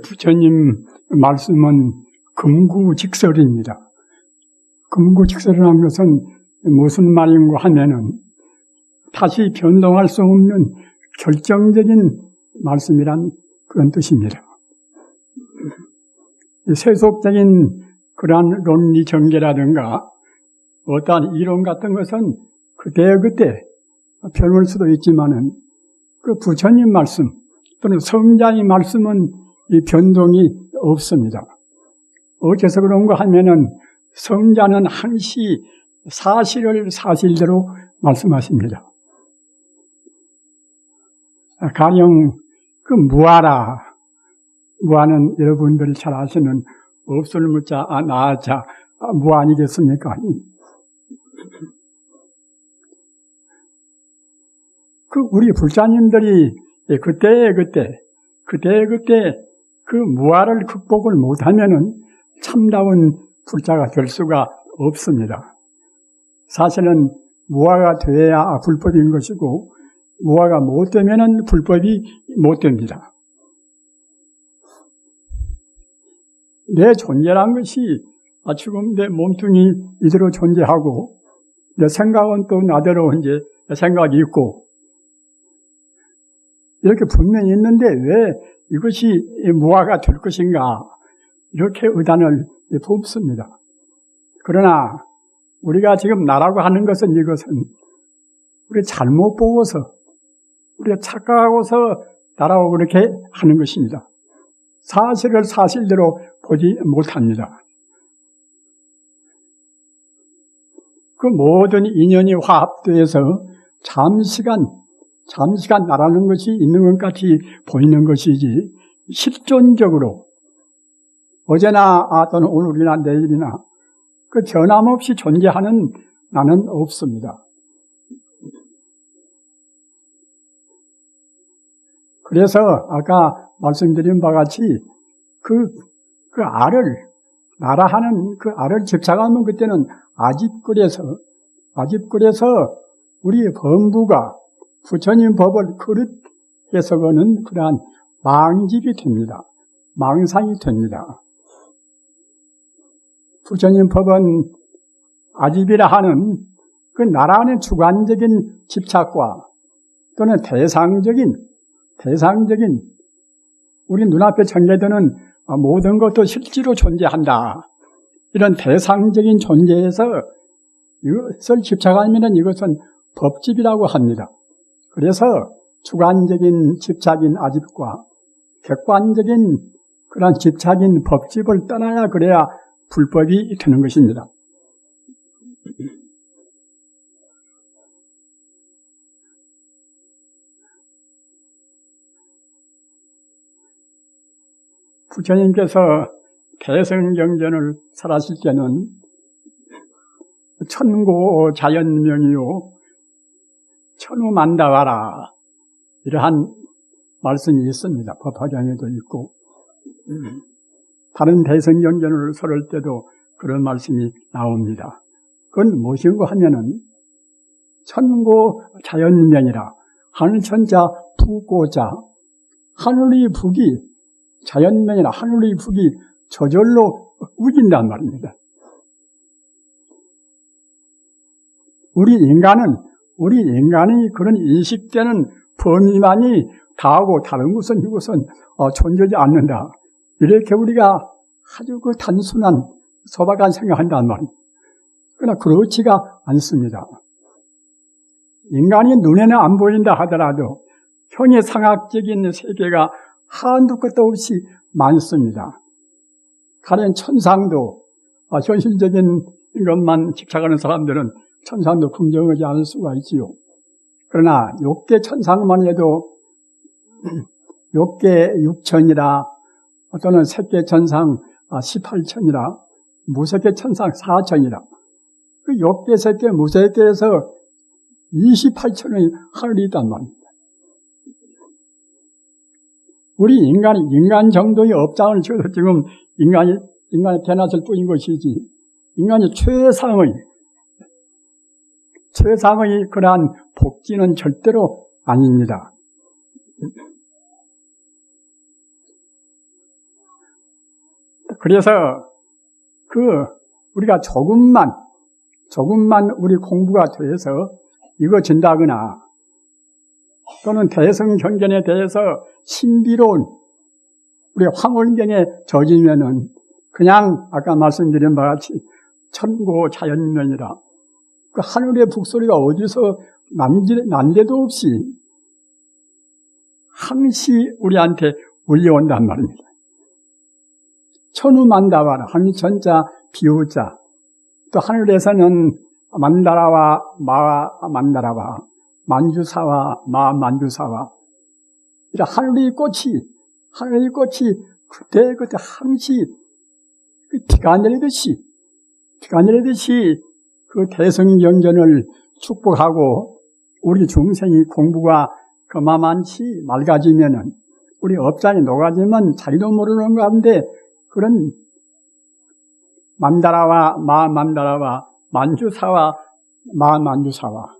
부처님 말씀은 금구직설입니다. 금구직설이라는 것은 무슨 말인가 하면은 다시 변동할 수 없는 결정적인 말씀이란 그런 뜻입니다. 세속적인 그러한 논리 전개라든가 어떠한 이론 같은 것은 그때그때 변할 수도 있지만은 그 부처님 말씀 또는 성자의 말씀은 이 변동이 없습니다. 어째서 그런가 하면은 성자는 항시 사실을 사실대로 말씀하십니다. 가령 그 무아라, 무아는 여러분들이 잘 아시는 없을 무자 나자 무아 아니겠습니까? 그 우리 불자님들이 그때 그 무아를 극복을 못하면은 참다운 불자가 될 수가 없습니다. 사실은 무아가 돼야 불법인 것이고 무아가 못 되면은 불법이 못 됩니다. 내 존재란 것이 지금 내 몸뚱이 이대로 존재하고 내 생각은 또 나대로 이제 생각이 있고 이렇게 분명히 있는데 왜 이것이 무아가 될 것인가 이렇게 의단을 품습니다. 그러나 우리가 지금 나라고 하는 것은 이것은 우리가 잘못 보고서 우리가 착각하고서 나라고 그렇게 하는 것입니다. 사실을 사실대로 보지 못합니다. 그 모든 인연이 화합돼서 잠시간 나라는 것이 있는 것 같이 보이는 것이지 실존적으로 어제나 또는 오늘이나 내일이나 그 변함없이 존재하는 나는 없습니다. 그래서 아까 말씀드린 바와 같이 그 나라하는 그 알을 집착하면 그때는 아집거려서 우리 범부가 부처님 법을 그릇 해석하는 그러한 망집이 됩니다. 망상이 됩니다. 부처님 법은 아집이라 하는 그 나라하는 주관적인 집착과 또는 대상적인 우리 눈앞에 전개되는 모든 것도 실제로 존재한다. 이런 대상적인 존재에서 이것을 집착하면 이것은 법집이라고 합니다. 그래서 주관적인 집착인 아집과 객관적인 그런 집착인 법집을 떠나야 그래야 불법이 되는 것입니다. 부처님께서 대성경전을 설하실 때는 천고 자연명이요 천우만다와라 이러한 말씀이 있습니다. 법화경에도 있고 다른 대성경전을 설할 때도 그런 말씀이 나옵니다. 그건 무엇인가 하면은 천고 자연명이라 하늘천자 푸고자 하늘의 북이 자연명이나 하늘의 북이 저절로 우긴단 말입니다. 우리 인간이 그런 인식되는 범위만이 다하고 다른 것은 이것은 존재하지 않는다. 이렇게 우리가 아주 그 단순한 소박한 생각한단 말입니다. 그러나 그렇지가 않습니다. 인간이 눈에는 안 보인다 하더라도 형이상학적인 세계가 한두 끝도 없이 많습니다. 가령 천상도 현실적인 것만 집착하는 사람들은 천상도 긍정하지 않을 수가 있지요. 그러나 욕계 천상만 해도 욕계 6천이라 또는 색계 천상 18천이라 무색계 천상 4천이라 그 욕계, 색계, 무색계에서 28천의 하늘이 있단 말입니다. 우리 인간 정도의 업장을 지어서 지금 인간이 태어났을 뿐인 것이지, 인간이 최상의 그러한 복지는 절대로 아닙니다. 그래서 우리가 조금만 우리 공부가 돼서 이거진다거나 또는 대성경전에 대해서 신비로운 우리 황홀경에 젖으면은 그냥 아까 말씀드린 바와 같이 천고 자연면이라 그 하늘의 북소리가 어디서 난데도 없이 항시 우리한테 울려온단 말입니다. 천우만다와라 하늘 천자 비우자 또 하늘에서는 만다라와 마 만다라와 만주사와 마 만주사와 이런 하늘의 꽃이 그때 항시 비가 내리듯이 그 대성경전을 축복하고 우리 중생이 공부가 그만치 맑아지면은 우리 업장이 녹아지면 자기도 모르는 가운데 그런 만다라와 마 만다라와 만주사와 마 만주사와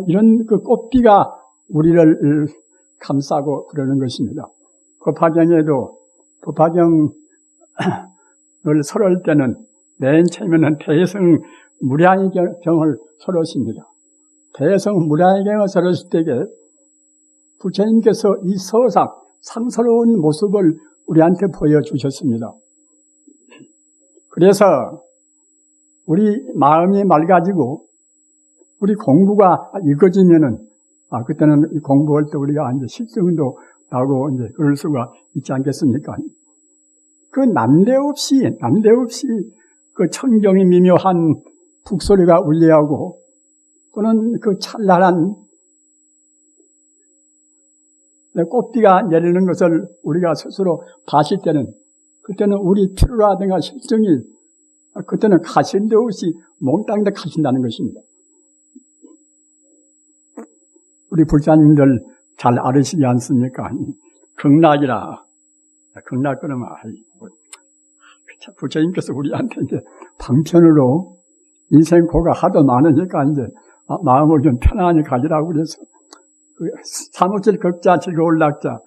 이런 그 꽃비가 우리를 감싸고 그러는 것입니다. 법화경을 설할 때는 맨 처음에는 대성 무량의경을 설하십니다. 대성 무량의경을 설하실 때에 부처님께서 이 서상 상스러운 모습을 우리한테 보여주셨습니다. 그래서 우리 마음이 맑아지고 우리 공부가 익어지면은 그때는 공부할 때 우리가 이제 실증도 나고 이제 그럴 수가 있지 않겠습니까? 그 난데없이 그 청정이 미묘한 북소리가 울려하고 또는 그 찬란한 꽃비가 내리는 것을 우리가 스스로 봤을 때는 그때는 우리 피로라든가 실증이 그때는 가실 데 없이 몽땅 다 가신다는 것입니다. 우리 불자님들 잘 알으시지 않습니까? 극락이라. 극락 그러면 부처님께서 우리한테 이제 방편으로 인생 고가 하도 많으니까 이제 마음을 좀 편안히 가지라고 그래서 사무칠 극자 즐거울 낙자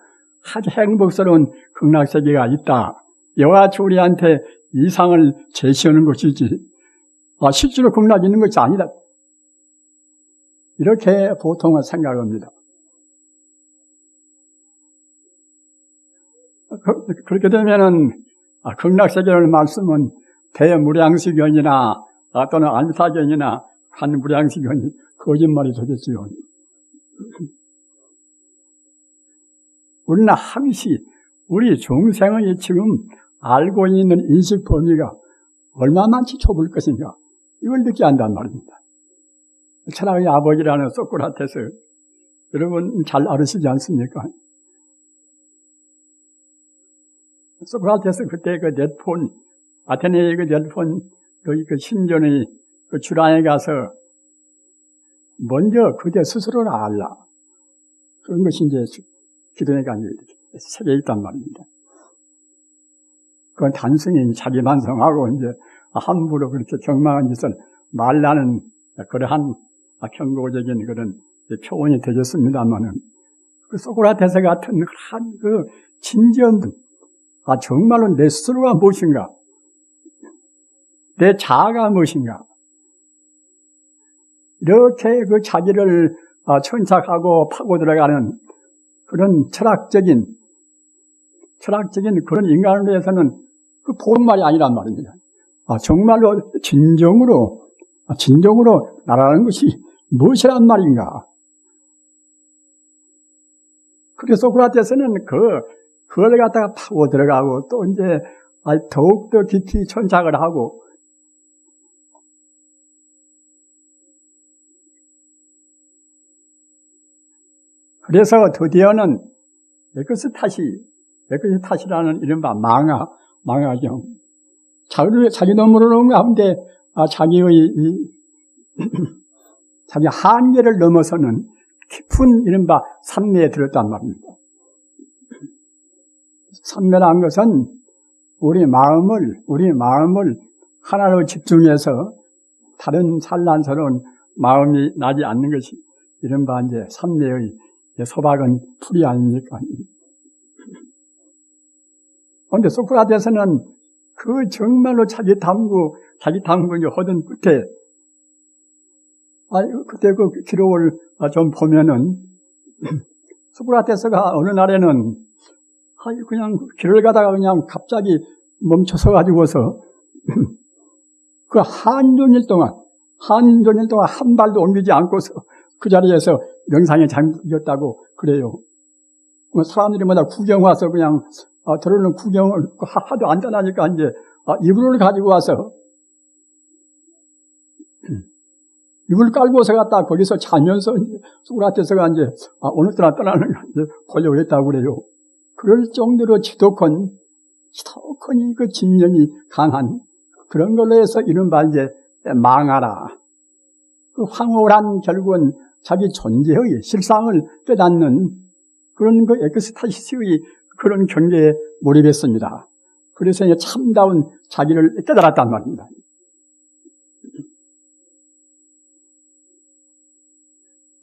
아주 행복스러운 극락세계가 있다. 이와 같이 우리한테 이상을 제시하는 것이지 실제로 극락이 있는 것이 아니다. 이렇게 보통은 생각합니다. 그렇게 되면은 극락세계를 말씀은 대무량시견이나 또는 안사견이나 한무량시견이 거짓말이 되겠지요. 우리는 항시 우리 중생의 지금 알고 있는 인식 범위가 얼마만치 좁을 것인가 이걸 느껴야 한단 말입니다. 철학의 아버지라는 소크라테스 여러분 잘 알으시지 않습니까? 소크라테스 그때 그 넷폰 아테네의 그 넷폰 그 신전의 그 주랑에 가서 먼저 그대 스스로를 알라 그런 것이 이제 기도회가 세계에 있단 말입니다. 그건 단순히 자기 반성하고 이제 함부로 그렇게 경망한 짓을 말라는 그러한 경고적인 그런 표현이 되겠습니다만은 그 소크라테스 같은 한 그 진지한 분, 정말로 내 스스로가 무엇인가, 내 자아가 무엇인가, 이렇게 그 자기를 천착하고 파고 들어가는 그런 철학적인 그런 인간을 위해서는 그 보름말이 아니란 말입니다. 정말로 진정으로 나라는 것이 무엇이란 말인가. 그래서 소크라테스는 그걸 갖다가 파고 들어가고 또 이제 더욱더 깊이 천착을 하고 그래서 드디어는 에크스타시라는 이른바 망하경. 자기도 모르는 가운데 자기 한계를 넘어서는 깊은 이른바 산매에 들었단 말입니다. 산매라는 것은 우리 마음을 하나로 집중해서 다른 산란스러운 마음이 나지 않는 것이 이른바 이제 산매의 소박은 풀이 아닙니까? 그런데 소크라테스는 그 정말로 자기 탐구 하던 끝에, 그때 그 기록을 좀 보면은, 소크라테스가 어느 날에는, 그냥 길을 가다가 그냥 갑자기 멈춰서 가지고서, 그 한종일 동안 한 발도 옮기지 않고서 그 자리에서 명상에 잠겼다고 그래요. 사람들이 마다 구경 와서 그냥, 들어오는 구경을 하도 안전하니까 이제, 이불을 가지고 와서, 이불 깔고서 갔다 거기서 자면서 소크라테스가 이제, 오늘따라 떠나는 걸 이제 보려고 했다고 그래요. 그럴 정도로 지독한 그 집념이 강한 그런 걸로 해서 이른바 이제 망하라. 그 황홀한 결국은 자기 존재의 실상을 깨닫는 그런 그 엑스타시스의 그런 경계에 몰입했습니다. 그래서 이제 참다운 자기를 깨달았단 말입니다.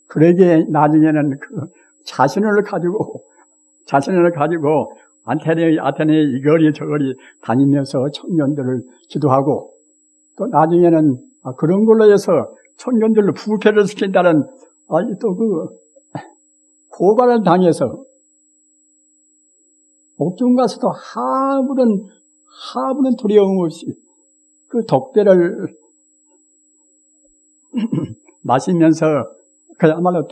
그러기에 나중에는 그 자신을 가지고 아테네 이거리 저거리 다니면서 청년들을 기도하고 또 나중에는 그런 걸로 해서 청년들을 부패를 시킨다는 또 그 고발을 당해서 옥중 가서도 아무런 두려움 없이 그 독배를 마시면서 그야말로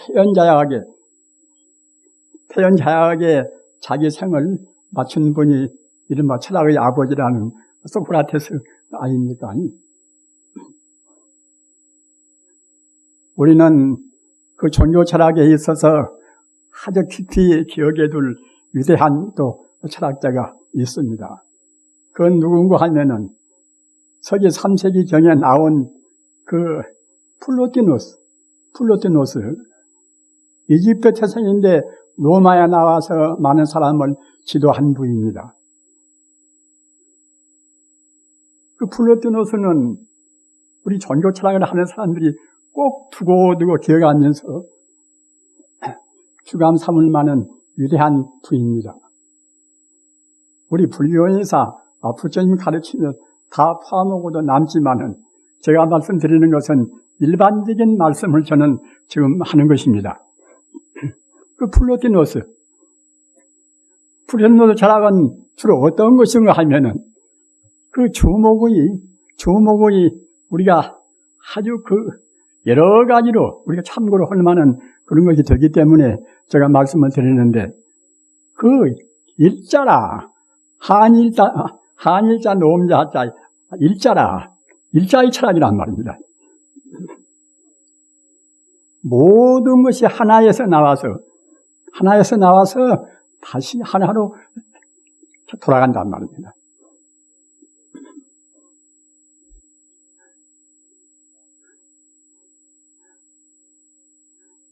태연자약하게 자기 생을 맞춘 분이 이른바 철학의 아버지라는 소크라테스 아닙니까? 우리는 그 종교 철학에 있어서 아주 깊이 기억에 둘 위대한 또 철학자가 있습니다. 그건 누군가 하면은 서기 3세기 경에 나온 그 플로티노스 이집트 태생인데 로마에 나와서 많은 사람을 지도한 분입니다. 그 플로티노스는 우리 종교 철학을 하는 사람들이 꼭 두고두고 기억하면서 주감 삼을 만한 위대한 분입니다. 우리 불교에서 부처님 가르치면 다 포함하고도 남지만은 제가 말씀드리는 것은 일반적인 말씀을 저는 지금 하는 것입니다. 그 플로티노스 철학은 주로 어떤 것인가 하면은 그 주목의 우리가 아주 그 여러 가지로 우리가 참고로 할 만한 그런 것이 되기 때문에 제가 말씀을 드리는데 그 일자라 한일자 노음자자 일자의 철학이란 말입니다. 모든 것이 하나에서 나와서 다시 하나로 돌아간단 말입니다.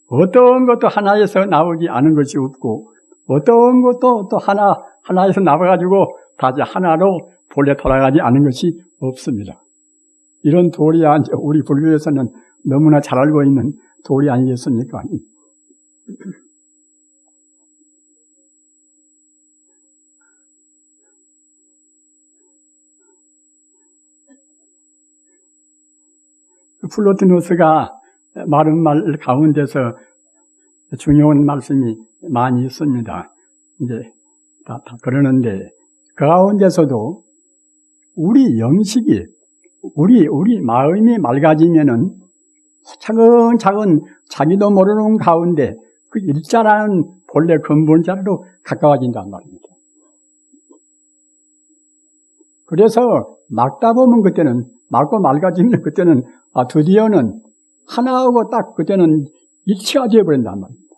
어떤 것도 하나에서 나오지 않은 것이 없고 어떤 것도 또 하나에서 나와가지고 다시 하나로 본래 돌아가지 않은 것이 없습니다. 이런 도리야 우리 불교에서는 너무나 잘 알고 있는 도리 아니겠습니까? 플로티노스가 말은 말 가운데서 중요한 말씀이 많이 있습니다. 이제 다 그러는데 그 가운데서도 우리 영식이 우리 마음이 맑아지면은 차근차근 자기도 모르는 가운데 그 일자라는 본래 근본자로 가까워진단 말입니다. 그래서 막다 보면 그때는 막고 맑아지면 그때는 드디어는 하나하고 딱 그때는 일치가 되어버린단 말입니다.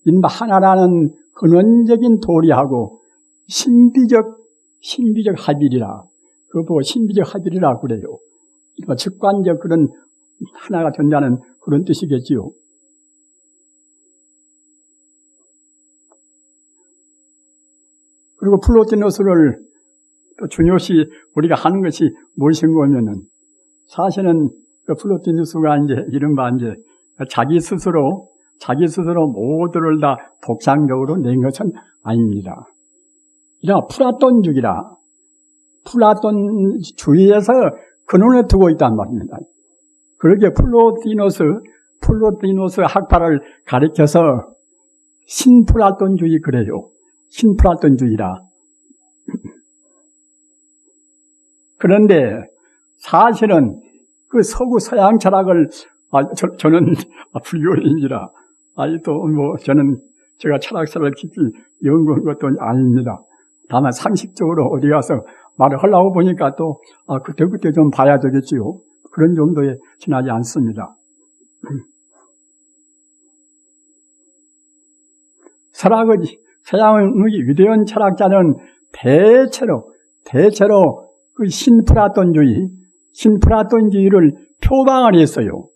인바 하나라는 근원적인 도리하고 신비적 합일이라 그거 보고 신비적 합일이라 그래요. 직관적 그런 하나가 된다는 그런 뜻이겠지요. 그리고 플로티노스를 또 중요시 우리가 하는 것이 무엇인가 하면은 사실은 그 플로티노스가 이른바 자기 스스로 모두를 다 독창적으로 낸 것은 아닙니다. 이런 플라톤주의라 플라톤주의에서 근원에 두고 있단 말입니다. 그렇게 플로티노스 학파를 가리켜서 신플라톤주의 그래요. 신플라톤주의라. 그런데 사실은 그 서구 서양 철학을 저는 불교인이라 저는 제가 철학사를 깊이 연구한 것도 아닙니다. 다만 상식적으로 어디 가서 말을 하려고 보니까 또 그때 좀 봐야 되겠지요. 그런 정도에 지나지 않습니다. 서양의 위대한 철학자는 대체로 그 신플라톤주의를 표방을 했어요.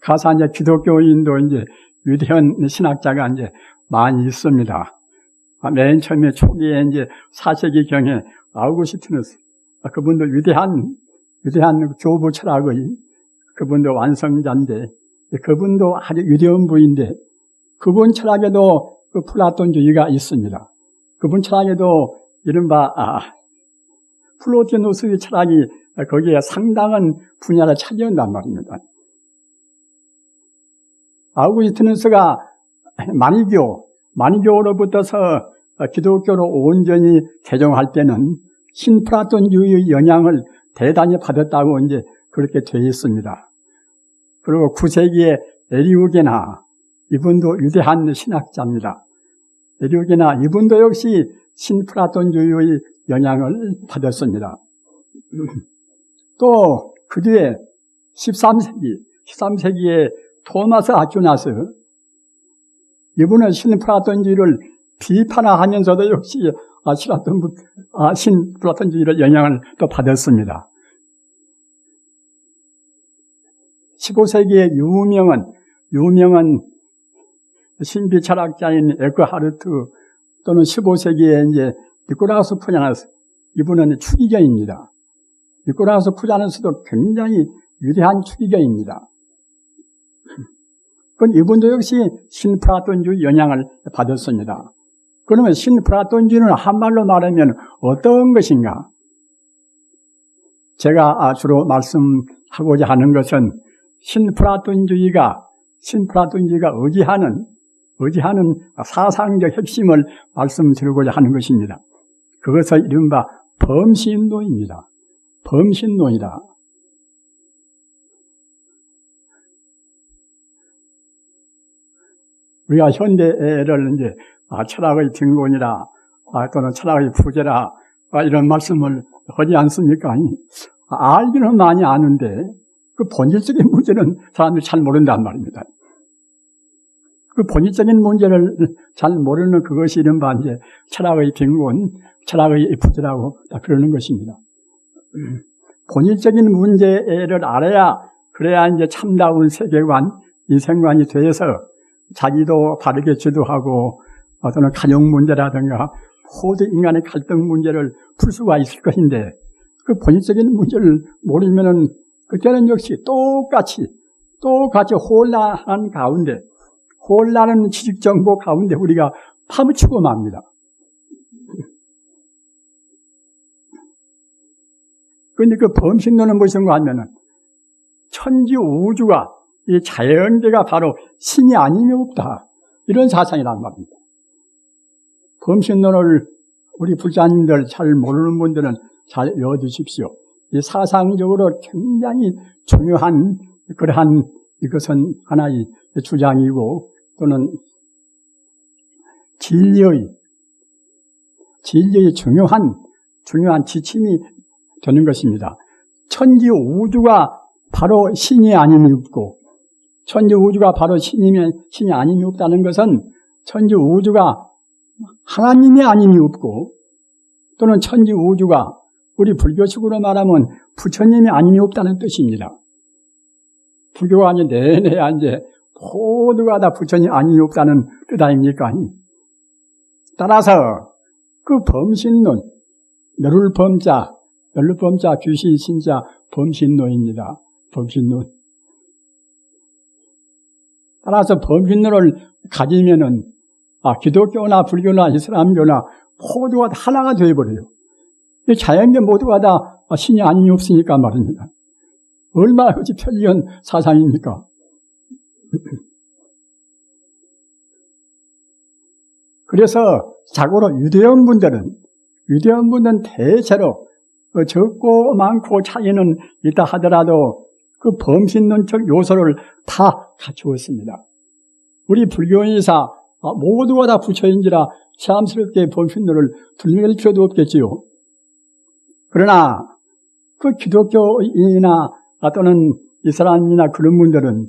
가서 이제 기독교인도 이제 위대한 신학자가 이제 많이 있습니다. 맨 처음에 초기에 이제 4세기경에 아우구스티누스, 그분도 위대한 교부 철학의 그분도 완성자인데, 그분도 아주 위대한 분인데, 그분 철학에도 그 플라톤주의가 있습니다. 그분 철학에도 이른바 플로티노스의 철학이 거기에 상당한 분야를 차지한단 말입니다. 아우구스티누스가 마니교로부터서 기독교로 온전히 개종할 때는 신플라톤주의의 영향을 대단히 받았다고 이제 그렇게 되어 있습니다. 그리고 9세기에 에리우게나, 이분도 위대한 신학자입니다. 에리우게나 이분도 역시 신플라톤주의의 영향을 받았습니다. 또 그 뒤에 13세기에 토마스 아퀴나스, 이분은 신플라톤주의를 비판하면서도 역시 신플라톤주의를 영향을 또 받았습니다. 15세기의 유명한 신비 철학자인 에크하르트, 또는 15세기에 이제 니콜라우스 푸자나스, 이분은 추기경입니다. 니콜라우스 푸자나스도 굉장히 위대한 추기경입니다. 그건 이분도 역시 신플라톤주의 영향을 받았습니다. 그러면 신플라톤주의는 한말로 말하면 어떤 것인가? 제가 주로 말씀하고자 하는 것은 신플라톤주의가 의지하는 사상적 핵심을 말씀드리고자 하는 것입니다. 그것을 이른바 범신론입니다. 범신론이다. 우리가 현대를 이제 철학의 빈곤이라 또는 철학의 부재라 이런 말씀을 하지 않습니까? 알기는 많이 아는데 그 본질적인 문제는 사람들이 잘 모른단 말입니다. 그 본질적인 문제를 잘 모르는 그것이 이른바 이제 철학의 빈곤, 철학의 부재라고 그러는 것입니다. 본질적인 문제를 알아야, 그래야 이제 참다운 세계관, 인생관이 돼서 자기도 바르게 지도하고 또는 가정 문제라든가 모든 인간의 갈등 문제를 풀 수가 있을 것인데, 그 본질적인 문제를 모르면은 그때는 역시 똑같이 혼란한 지식정보 가운데 우리가 파묻히고 맙니다. 그런데 그 범신론은 무엇인가 하면은 천지 우주가, 이 자연계가 바로 신이 아니면 없다, 이런 사상이란 말입니다. 범신론을 우리 불자님들 잘 모르는 분들은 잘 외워두십시오. 이 사상적으로 굉장히 중요한 그러한 이것은 하나의 주장이고, 또는 진리의 중요한 지침이 되는 것입니다. 천지 우주가 바로 신이 아님이 없고, 천지 우주가 바로 신이 아님이 없다는 것은 천지 우주가 하나님이 아님이 없고, 또는 천지 우주가 우리 불교식으로 말하면 부처님이 아님이 없다는 뜻입니다. 불교가 아니 내내 이제 모두가 다 부처님 아님이 없다는 뜻 아닙니까? 따라서 그 범신론, 멸울범자 귀신신자 범신론입니다. 범신론. 따라서 범신론을 가지면은 기독교나 불교나 이슬람교나 모두가 하나가 되어버려요. 자연계 모두가 다 신이 아님이 없으니까 말입니다. 얼마나 그것이 편리한 사상입니까? 그래서 자고로 유대인 분들은 대체로 적고 많고 차이는 있다 하더라도 그 범신론적 요소를 다 갖추었습니다. 우리 불교인이사 모두가 다 부처인지라 새삼스럽게 범신론을 들밀 필요도 없겠지요. 그러나 그 기독교인이나 또는 이슬람이나 그런 분들은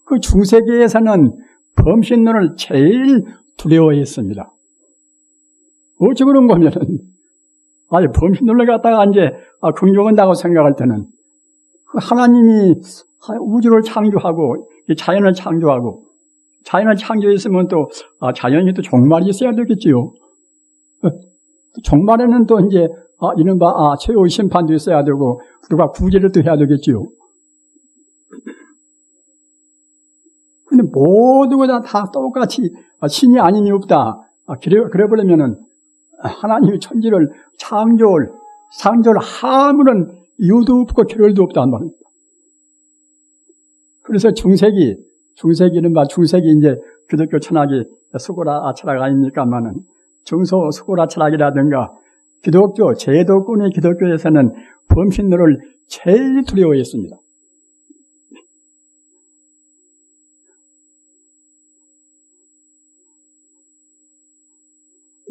그 중세기에서는 범신론을 제일 두려워했습니다. 어찌 그런 거면은 범신론을 갖다가 이제 긍정한다고 생각할 때는 하나님이 우주를 창조하고 자연을 창조하고 자연을 창조했으면 또 자연이 또 종말이 있어야 되겠지요. 종말에는 또 이제 이른바 최후 심판도 있어야 되고 누가 구제를 또 해야 되겠지요. 근데 모두가 다 똑같이 신이 아님이 없다. 그래 버리면은 하나님이 천지를 창조를 아무런 이유도 없고 결혈도 없단 말입니다. 그래서 중세기 이제 기독교 철학이 스고라 철학 아닙니까만은 정소 스고라 철학이라든가 기독교 제도권의 기독교에서는 범신론을 제일 두려워했습니다.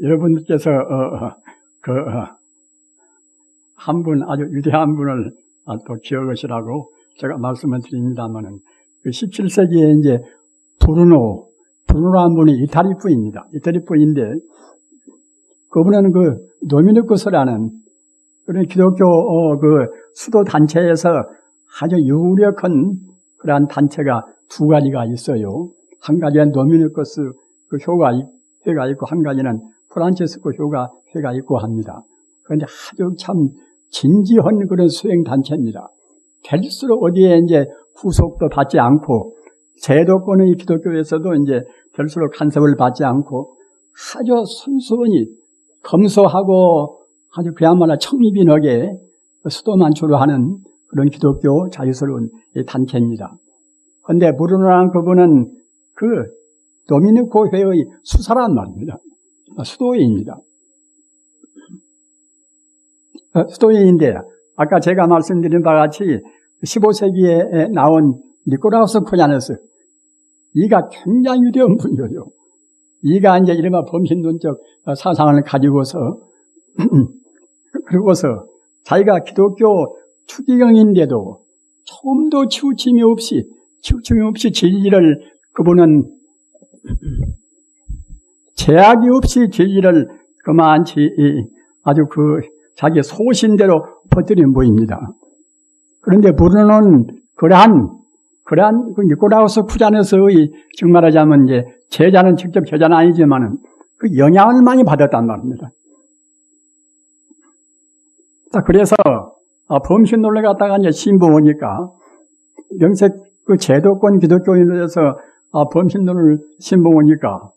여러분들께서 한 분 아주 위대한 분을 또 기억하시라고 제가 말씀을 드립니다만은 그 17세기에 이제 브루노라는 분이 이탈리 분인데 그분은 그 도미니쿠스라는 그런 기독교 그 수도 단체에서 아주 유력한 그러한 단체가 두 가지가 있어요. 한 가지는 도미니쿠스 그 회가 있고 한 가지는 프란체스코 회가 있고 합니다. 그런데 아주 참 진지한 그런 수행 단체입니다. 될수록 어디에 이제 후속도 받지 않고 제도권의 기독교에서도 이제 될수록 간섭을 받지 않고 아주 순수하니 검소하고 아주 그야말로 청리빈하게 수도만 주로 하는 그런 기독교 자유스러운 단체입니다. 그런데 브루노라는 그분은 그 도미니코 회의 수사란 말입니다. 수도회입니다. 수도회인데 아까 제가 말씀드린 바와 같이 15세기에 나온 니코라우스 쿠자네스 이가 굉장히 위대한 분이에요. 이가 이제 이른바 범신론적 사상을 가지고서 그러고서 자기가 기독교 추기경인데도 조금도 치우침이 없이 진리를 그분은 제약이 없이 진리를 그만치 아주 자기 소신대로 퍼뜨린 분입니다. 그런데 브루노는 그러한 그 니코라우스 쿠자네스의 지금 말하자면 이제 제자는 직접 제자는 아니지만은 그 영향을 많이 받았단 말입니다. 그래서 범신론을 갖다가 이제 신봉하니까 명색 그 제도권 기독교인으로서 범신론을 신봉하니까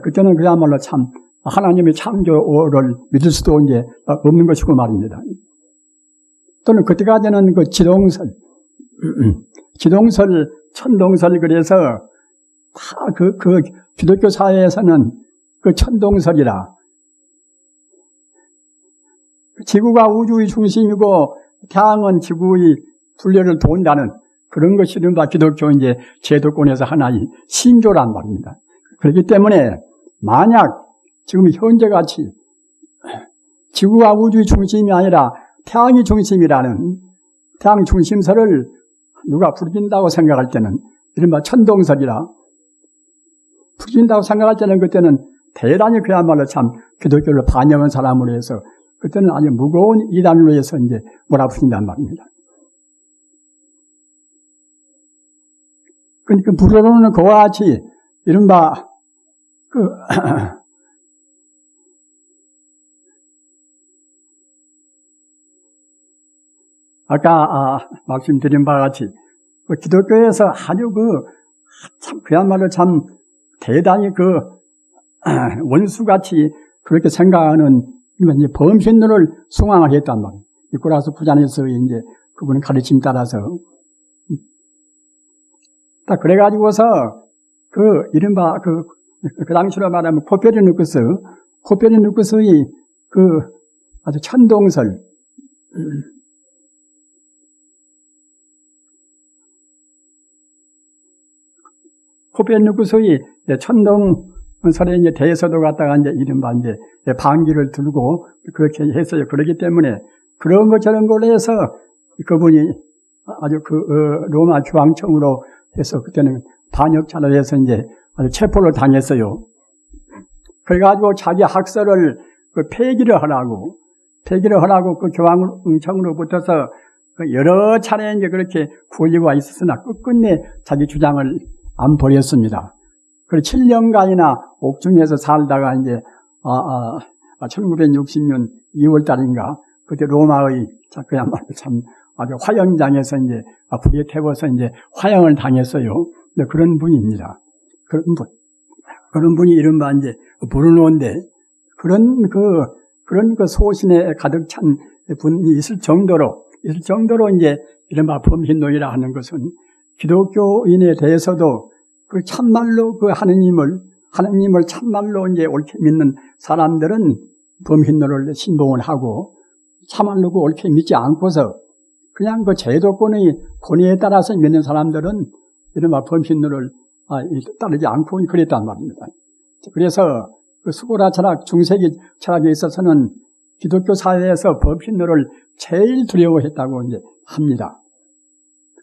그때는 그야말로 참 하나님의 창조를 믿을 수도 이제 없는 것이고 말입니다. 또는 그때까지는 그 지동설, 천동설 그래서 다 그 기독교 사회에서는 그 천동설이라 지구가 우주의 중심이고 태양은 지구의 둘레를 돈다는 그런 것이 이른바 기독교 이제 제도권에서 하나의 신조란 말입니다. 그렇기 때문에 만약 지금 현재같이 지구가 우주의 중심이 아니라 태양이 중심이라는 태양 중심설을 누가 부르진다고 생각할 때는 이른바 천동설이라 부르진다고 생각할 때는 그때는 대단히 그야말로 참 기독교를 반영한 사람으로 해서 그때는 아주 무거운 이단으로 해서 이제 몰아붙인단 말입니다. 그러니까 브루노는 그와 같이 이른바 아까 말씀드린 바와 같이 기독교에서 아주 참 그야말로 참 대단히 원수같이 그렇게 생각하는 이제 범신론을 숭앙을 했단 말이에요. 니코라스 부잔에서 이제 그분의 가르침 따라서. 딱 그래가지고서 이른바 그 당시로 말하면 코페르니쿠스의 아주 천동설, 코페르니쿠스의 천동설에 이제 대해서도 갖다가 이제 이른바 이제 반기를 들고 그렇게 했어요. 그렇기 때문에 그런 것 저런 걸로 해서 그분이 아주 로마 주왕청으로 해서 그때는 반역자로 해서 이제 아주 체포를 당했어요. 그래가지고 자기 학설을 폐기를 하라고 그 교황청으로부터서 여러 차례 이제 그렇게 권리가 있었으나 끝끝내 자기 주장을 안 버렸습니다. 그리고 7년간이나 옥중에서 살다가 이제 1960년 2월 달인가 그때 로마의 그야말로 참 아주 화형장에서 이제 불에 태워서 이제 화형을 당했어요. 네, 그런 분입니다. 그런 분이 이른바 이제 브루노인데 그런 소신에 가득 찬 분이 있을 정도로 이제 이른바 범신론이라 하는 것은 기독교인에 대해서도 참말로 하느님을 참말로 이제 옳게 믿는 사람들은 범신론을 신봉을 하고 참말로 옳게 믿지 않고서 그냥 제도권의 권위에 따라서 믿는 사람들은 이른바 범신론을 따르지 않고 그랬단 말입니다. 그래서 수고라 철학, 중세기 철학에 있어서는 기독교 사회에서 범신론을 제일 두려워했다고 이제 합니다.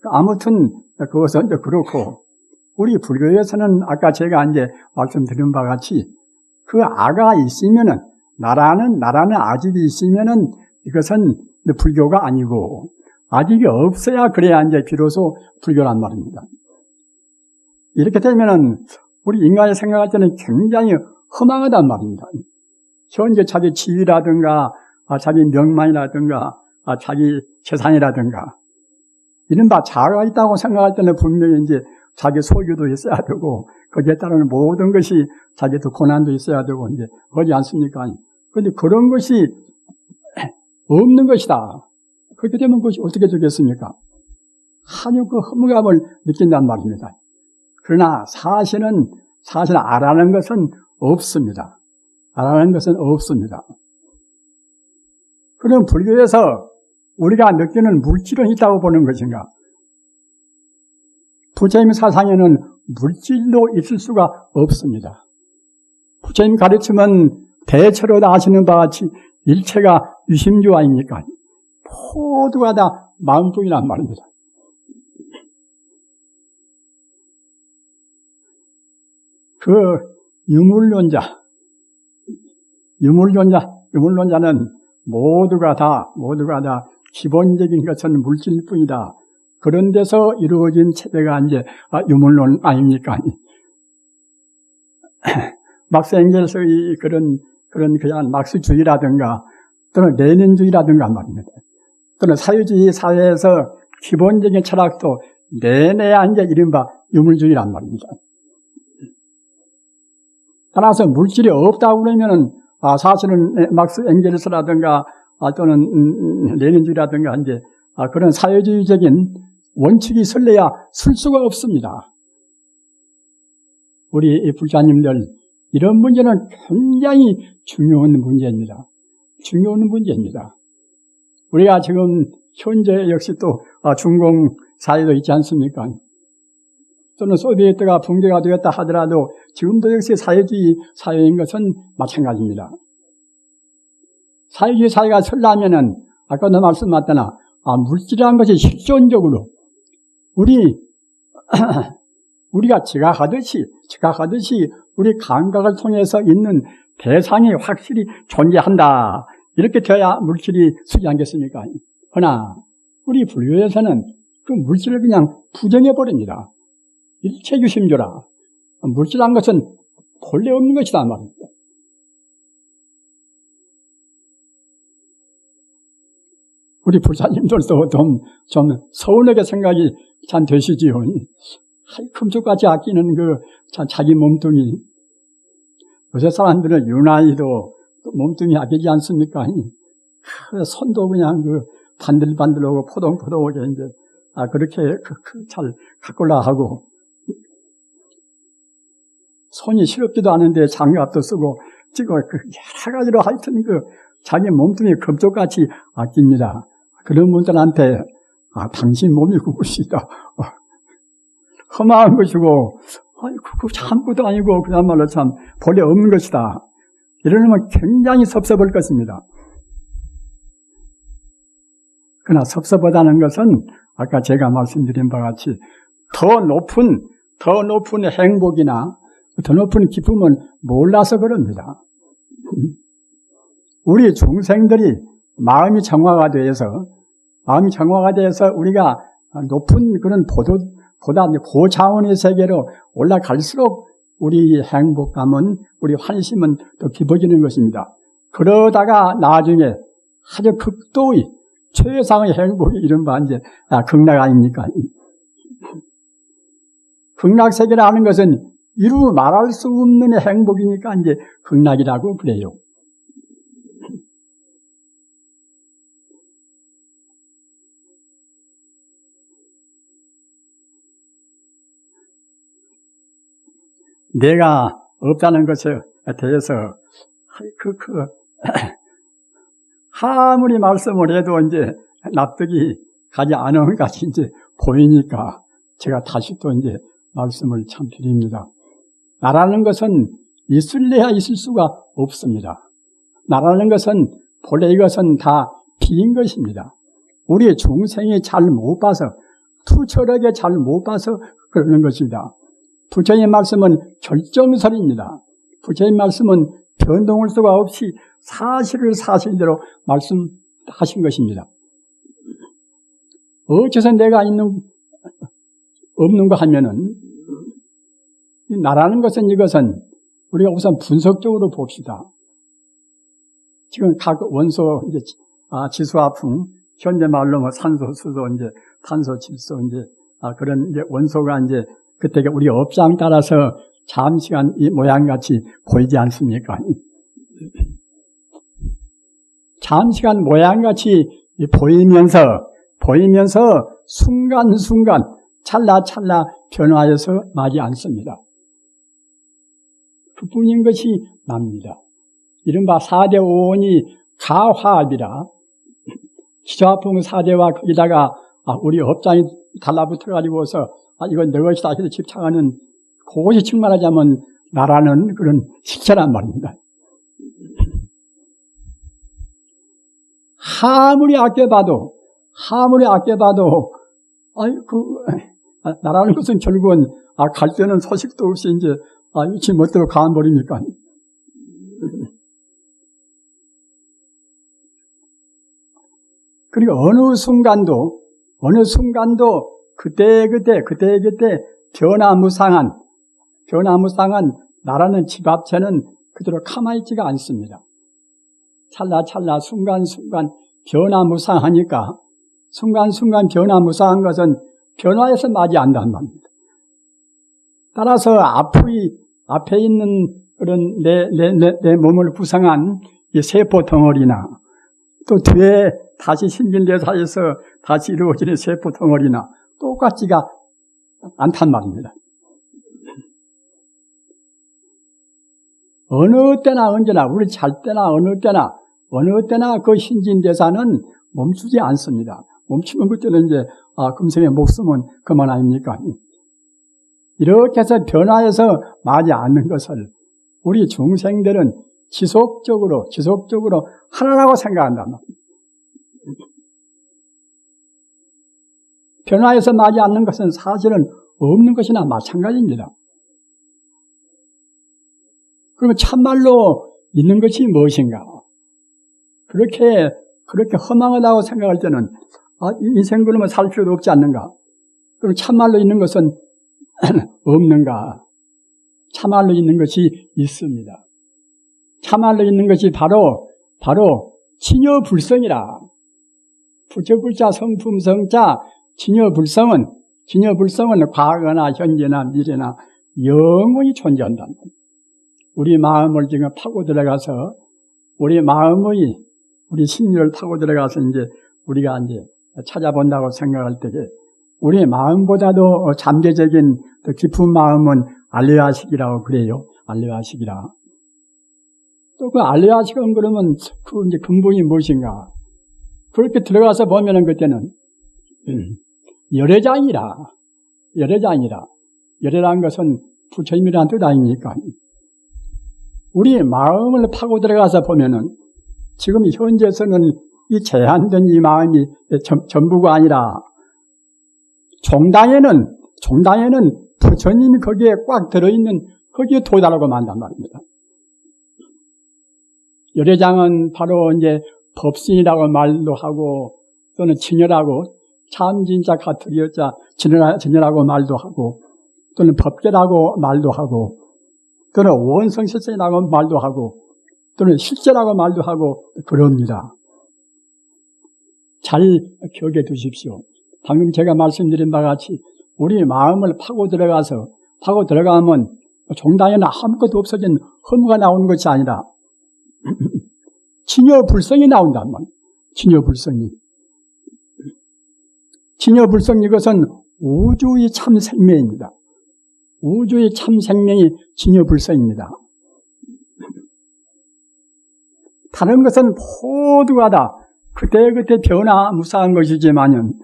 아무튼 그것은 이제 그렇고 우리 불교에서는 아까 제가 이제 말씀드린 바와 같이 그 아가 있으면은 나라는 아직이 있으면은 이것은 불교가 아니고 아직이 없어야 그래야 이제 비로소 불교란 말입니다. 이렇게 되면은 우리 인간이 생각할 때는 굉장히 허망하단 말입니다. 현재 자기 지위라든가 자기 명망이라든가 자기 재산이라든가 이른바 자아가 있다고 생각할 때는 분명히 이제 자기 소유도 있어야 되고 거기에 따르는 모든 것이 자기도 고난도 있어야 되고 이제 그러지 않습니까? 그런데 그런 것이 없는 것이다. 그렇게 되면 그것이 어떻게 되겠습니까? 한유 허무감을 느낀단 말입니다. 그러나 사실은 알아는 것은 없습니다. 알아는 것은 없습니다. 그럼 불교에서 우리가 느끼는 물질은 있다고 보는 것인가? 부처님 사상에는 물질도 있을 수가 없습니다. 부처님 가르침은 대체로 다 아시는 바와 같이 일체가 유심주 아닙니까? 모두가 다 마음뿐이란 말입니다. 유물론자는 모두가 다 기본적인 것은 물질일 뿐이다. 그런 데서 이루어진 체제가 이제 유물론 아닙니까? 막스 엥겔스의 그런 그냥 막스주의라든가 또는 레닌주의라든가 말입니다. 또는 사회주의 사회에서 기본적인 철학도 내내야 이제 이른바 유물주의란 말입니다. 따라서 물질이 없다고 그러면은 사실은 막스 엥겔스라든가 또는 레닌주의라든가 이제 그런 사회주의적인 원칙이 설레야 쓸 수가 없습니다. 우리 불자님들 이런 문제는 굉장히 중요한 문제입니다. 우리가 지금 현재 역시 또 중공 사회도 있지 않습니까? 또는 소비에트가 붕괴가 되었다 하더라도 지금도 역시 사회주의 사회인 것은 마찬가지입니다. 사회주의 사회가 설라면은 아까도 말씀드렸다나 물질이라는 것이 실존적으로 우리가 지각하듯이 우리 감각을 통해서 있는 대상이 확실히 존재한다. 이렇게 되어야 물질이 쓰지 않겠습니까? 그러나 우리 불교에서는 그 물질을 그냥 부정해버립니다. 일체유심조라. 물질한 것은 본래 없는 것이다 말입니다. 우리 불사님들도 좀 서운하게 생각이 참 되시지요. 금쪽같이 아끼는 자기 몸뚱이. 요새 사람들은 유난히도 몸뚱이 약해지 않습니까? 손도 그냥 반들반들하고 포동포동하게 이제, 그렇게 잘 가꾸려 하고, 손이 시렵지도 않은데 장갑도 쓰고, 지금 여러 가지로 하여튼 자기 몸뚱이 금쪽같이 아낍니다. 그런 분들한테, 당신 몸이 그것이다. 험한 것이고, 그거 참고도 아니고, 그야말로 참, 본래 없는 것이다. 이러면 굉장히 섭섭할 것입니다. 그러나 섭섭하다는 것은, 아까 제가 말씀드린 바와 같이, 더 높은 행복이나, 더 높은 기쁨은 몰라서 그럽니다. 우리 중생들이 마음이 정화가 돼서 우리가 높은 그런 보다 고차원의 세계로 올라갈수록 우리 행복감은, 우리 환심은 더 깊어지는 것입니다. 그러다가 나중에 아주 극도의 최상의 행복이 이른바 이제 극락 아닙니까? 극락 세계라는 것은 이루 말할 수 없는 행복이니까 이제 극락이라고 그래요. 내가 없다는 것에 대해서 아무리 말씀을 해도 이제 납득이 가지 않은 것 같이 이제 보이니까 제가 다시 또 이제 말씀을 참 드립니다. 나라는 것은 있을래야 있을 수가 없습니다. 나라는 것은 본래 이것은 다 빈 것입니다. 우리 중생이 잘 못 봐서, 투철하게 잘 못 봐서 그러는 것입니다. 부처님 말씀은 결정설입니다. 부처님 말씀은 변동할 수가 없이 사실을 사실대로 말씀하신 것입니다. 어째서 내가 없는가 하면은, 나라는 것은 이것은 우리가 우선 분석적으로 봅시다. 지금 각 원소, 이제, 지수화풍, 현재 말로 뭐 산소, 수소, 이제, 탄소, 질소, 이제, 그런 이제 원소가 이제, 그때 우리 업장에 따라서 잠시간 이 모양같이 보이지 않습니까? 잠시간 모양같이 보이면서 순간순간, 찰나찰나 변화해서 마지 않습니다. 그뿐인 것이 납니다. 이른바 4대 오온이 가화합이라, 지수화풍 4대와 거기다가 우리 업장이 달라붙어가지고서 이건 내 것이다 해서 집착하는 그것이 측말하자면 나라는 그런 실체란 말입니다. 아무리 아껴봐도 나라는 것은 결국은 갈 때는 소식도 없이 이제 지 멋대로 가버리니까. 그러니까 어느 순간도 그때 변화무상한 나라는 집합체는 그대로 가만히 있지가 않습니다. 찰나찰나 순간순간 변화무상하니까 순간순간 변화무상한 것은 변화해서 맞이 안단 말입니다. 따라서 앞에 있는 그런 내 몸을 구성한 이 세포 덩어리나 또 뒤에 다시 신진대사에서 다시 이루어지는 세포 덩어리나 똑같지가 않단 말입니다. 어느 때나 언제나 우리 잘 때나 어느 때나 그 신진대사는 멈추지 않습니다. 멈추면 그때는 이제 금생의 목숨은 그만 아닙니까? 이렇게 해서 변화해서 마지 않는 것을 우리 중생들은 지속적으로 하나라고 생각한단 말입니다. 변화해서 마지 않는 것은 사실은 없는 것이나 마찬가지입니다. 그러면 참말로 있는 것이 무엇인가? 그렇게 허망하다고 생각할 때는 인생 그러면 살 필요도 없지 않는가? 그럼 참말로 있는 것은 없는가? 참말로 있는 것이 있습니다. 참말로 있는 것이 바로 진여불성이라. 부처불자 성품성자 진여불성은 과거나 현재나 미래나 영원히 존재한다. 우리 마음을 지금 파고 들어가서 우리 마음의 우리 심리를 파고 들어가서 이제 우리가 이제 찾아본다고 생각할 때에 우리 마음보다도 잠재적인 더 깊은 마음은 알레아식이라고 그래요. 알레아식이라. 또 그 알레아식은 그러면 그 이제 근본이 무엇인가? 그렇게 들어가서 보면은 그때는 열애장이라. 열애라는 것은 부처님이라는 뜻 아닙니까? 우리 마음을 파고 들어가서 보면은 지금 현재에서는 이 제한된 이 마음이 전부가 아니라 종당에는 부처님이 거기에 꽉 들어있는 거기에 도달하고 만단 말입니다. 열애장은 바로 이제 법신이라고 말도 하고 또는 진열하고 참 진짜 가투리였자 진열하고 말도 하고 또는 법계라고 말도 하고 또는 원성실성이라고 말도 하고 또는 실제라고 말도 하고 그럽니다. 잘 기억해 두십시오. 방금 제가 말씀드린 바와 같이 우리 마음을 파고 들어가면 종당에는 아무것도 없어진 허무가 나오는 것이 아니라 진여불성이 나온단 말이에요. 진여불성 이것은 우주의 참 생명입니다. 우주의 참 생명이 진여불성입니다. 다른 것은 모두가 다 그때그때 변화무쌍한 것이지만은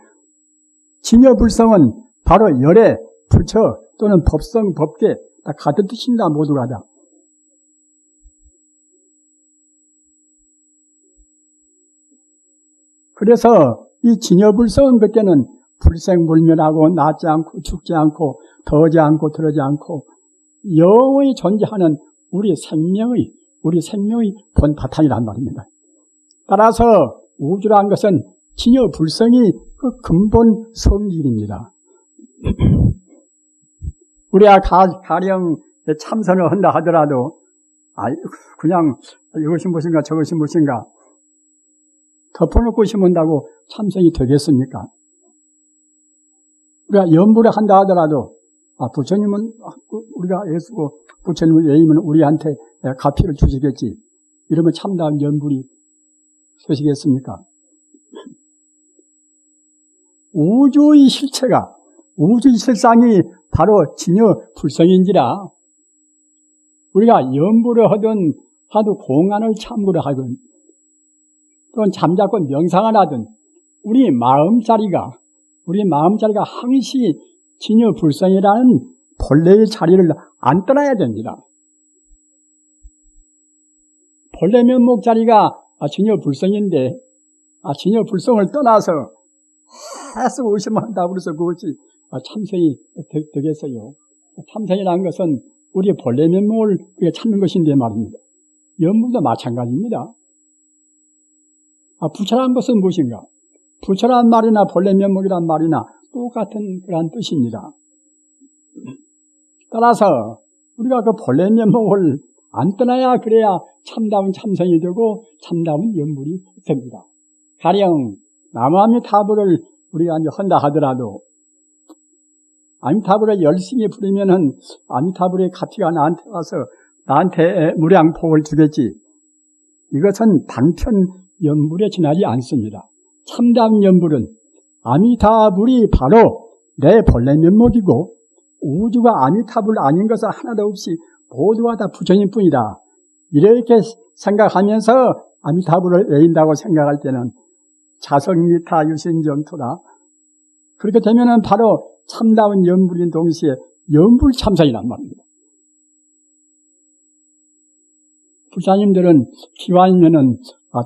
진여불성은 바로 열애, 부처 또는 법성, 법계 다 같은 뜻입니다. 모두가 다. 그래서 이 진여불성은 그때는 불생불멸하고 낫지 않고 죽지 않고 더지 않고 들어지 않고 영원히 존재하는 우리 생명의 본 바탕이란 말입니다. 따라서 우주라는 것은 진여불성이 그 근본 성질입니다. 우리가 가령 참선을 한다 하더라도 그냥 이것이 무엇인가 저것이 무엇인가 덮어놓고 심은다고 참선이 되겠습니까? 우리가 연불을 한다 하더라도 부처님은 우리가 예수고 부처님을 예임은 우리한테 가피를 주시겠지 이러면 참다운 연불이 되시겠습니까? 우주의 실체가 우주의 실상이 바로 진여불성인지라 우리가 연불을 하든 하도 공안을 참고를 하든 또는 잠자고 명상을 하든 우리 마음자리가 항시 진여불성이라는 본래의 자리를 안 떠나야 됩니다. 본래 면목 자리가 진여불성인데 진여불성을 떠나서 계속 의심을 한다고 해서 그것이 참선이 되겠어요. 참선이라는 것은 우리의 본래 면목을 찾는 것인데 말입니다. 연불도 마찬가지입니다. 부처라는 것은 무엇인가? 부처란 말이나 본래 면목이란 말이나 똑같은 그러한 뜻입니다. 따라서 우리가 그 본래 면목을 안 떠나야 그래야 참다운 참선이 되고 참다운 연불이 됩니다. 가령 남아미타불을 우리가 이제 한다 하더라도 아미타불을 열심히 부리면은 아미타불의 가치가 나한테 와서 나한테 무량복을 주겠지. 이것은 단편 연불에 지나지 않습니다. 참다운 연불은 아미타불이 바로 내 본래 면목이고 우주가 아미타불 아닌 것은 하나도 없이 모두가 다 부처님 뿐이다. 이렇게 생각하면서 아미타불을 외인다고 생각할 때는 자성미타 유신정토다. 그렇게 되면은 바로 참다운 연불인 동시에 연불 참선이란 말입니다. 부자님들은 기왕이면은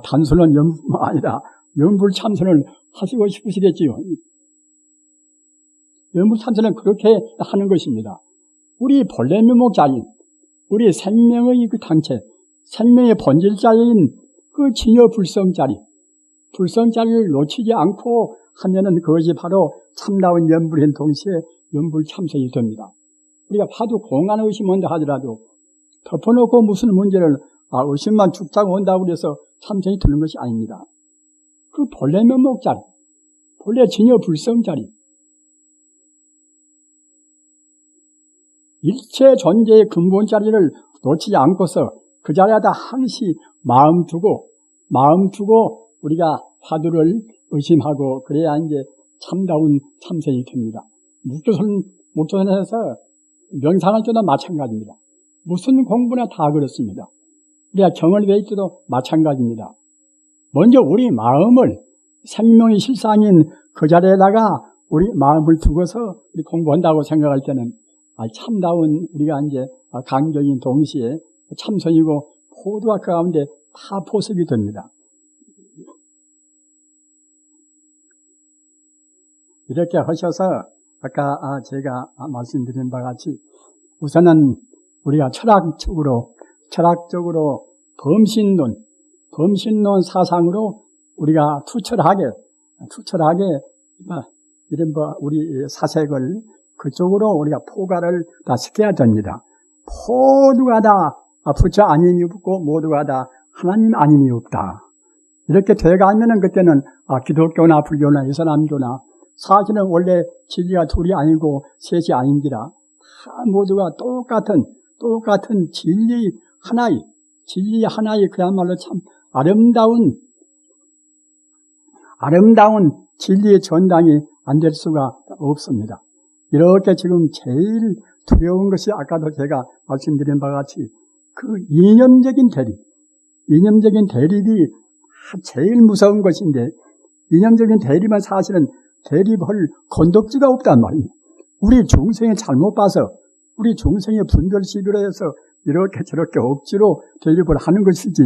단순한 연불만 아니라 연불 참선을 하시고 싶으시겠지요. 연불 참선은 그렇게 하는 것입니다. 우리 본래 면목 자리인, 우리 생명의 그 단체, 생명의 본질 자리인 그 진여불성 자리, 불성 자리를 놓치지 않고 하면은 그것이 바로 참다운 연불인 동시에 연불 참선이 됩니다. 우리가 파도 공안 의심한다 하더라도 덮어놓고 무슨 문제를 의심만 죽자고 온다고 해서 참선이 되는 것이 아닙니다. 그 본래 면목 자리, 본래 진여불성 자리, 일체 존재의 근본 자리를 놓치지 않고서 그 자리에다 항시 마음 두고 우리가 화두를 의심하고 그래야 이제 참다운 참선이 됩니다. 목조선에서 명상할 때도 마찬가지입니다. 무슨 공부나 다 그렇습니다. 우리가 경을 배울 때도 마찬가지입니다. 먼저 우리 마음을 생명의 실상인 그 자리에다가 우리 마음을 두고서 공부한다고 생각할 때는 참다운 우리가 이제 강경인 동시에 참선이고 포도가 그 가운데 다 포섭이 됩니다. 이렇게 하셔서 아까 제가 말씀드린 바와 같이 우선은 우리가 철학적으로 범신론 사상으로 우리가 투철하게 이런 우리 사색을 그쪽으로 우리가 포괄을 다 시켜야 됩니다. 모두가 다 부처 아님이 없고 모두가 다 하나님 아님이 없다. 이렇게 돼가면은 그때는 기독교나 불교나 이슬람교나 사실은 원래 진리가 둘이 아니고 셋이 아닌지라 다 모두가 똑같은 진리 하나의 그야말로 참 아름다운 진리의 전당이 안 될 수가 없습니다. 이렇게 지금 제일 두려운 것이 아까도 제가 말씀드린 바와 같이 그 이념적인 대립이 제일 무서운 것인데 이념적인 대립은 사실은 대립할 건덕지가 없단 말이에요. 우리 중생이 잘못 봐서 우리 중생의 분별시비로 해서 이렇게 저렇게 억지로 대립을 하는 것이지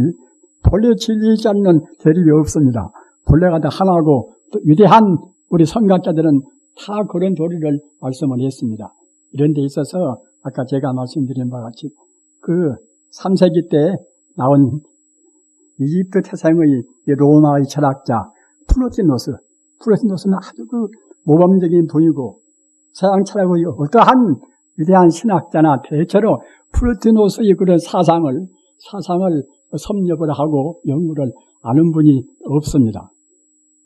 본래 진리이지 않는 대립이 없습니다. 본래가 다 하나고 또 위대한 우리 선각자들은 다 그런 도리를 말씀을 했습니다. 이런 데 있어서 아까 제가 말씀드린 바와 같이 그 3세기 때 나온 이집트 태생의 로마의 철학자 플로티노스는 아주 그 모범적인 분이고 서양 철학의 어떠한 위대한 신학자나 대체로 플로티노스의 그런 사상을 섭렵을 하고 연구를 아는 분이 없습니다.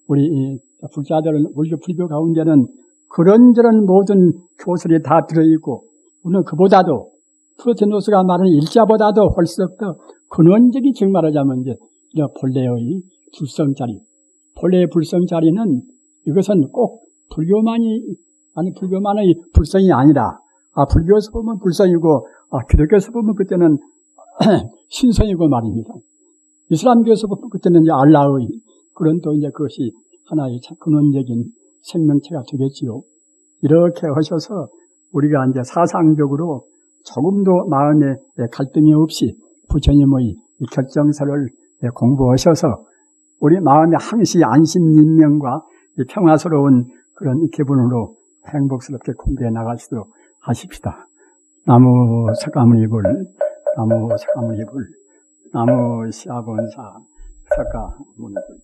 우리 불자들은 우리 불교 가운데는 그런저런 모든 교설이 다 들어있고 물론 그보다도 플로티노스가 말하는 일자보다도 훨씬 더 근원적인 즉 말하자면 이제 본래의 불성자리는 이것은 꼭 불교만의 불성이 아니라 불교에서 보면 불성이고 기독교에서 보면 그때는 신성이고 말입니다. 이슬람교에서 보면 그때는 이제 알라의 그런 또 이제 그것이 하나의 근원적인 생명체가 되겠지요. 이렇게 하셔서 우리가 이제 사상적으로 조금도 마음에 갈등이 없이 부처님의 결정서를 공부하셔서 우리 마음의 항시 안심인명과 평화스러운 그런 기분으로 행복스럽게 공부해 나갈 수 하십시다. 나무 석가모니불, 나무 석가모니불, 나무 시아본사 석가모니불.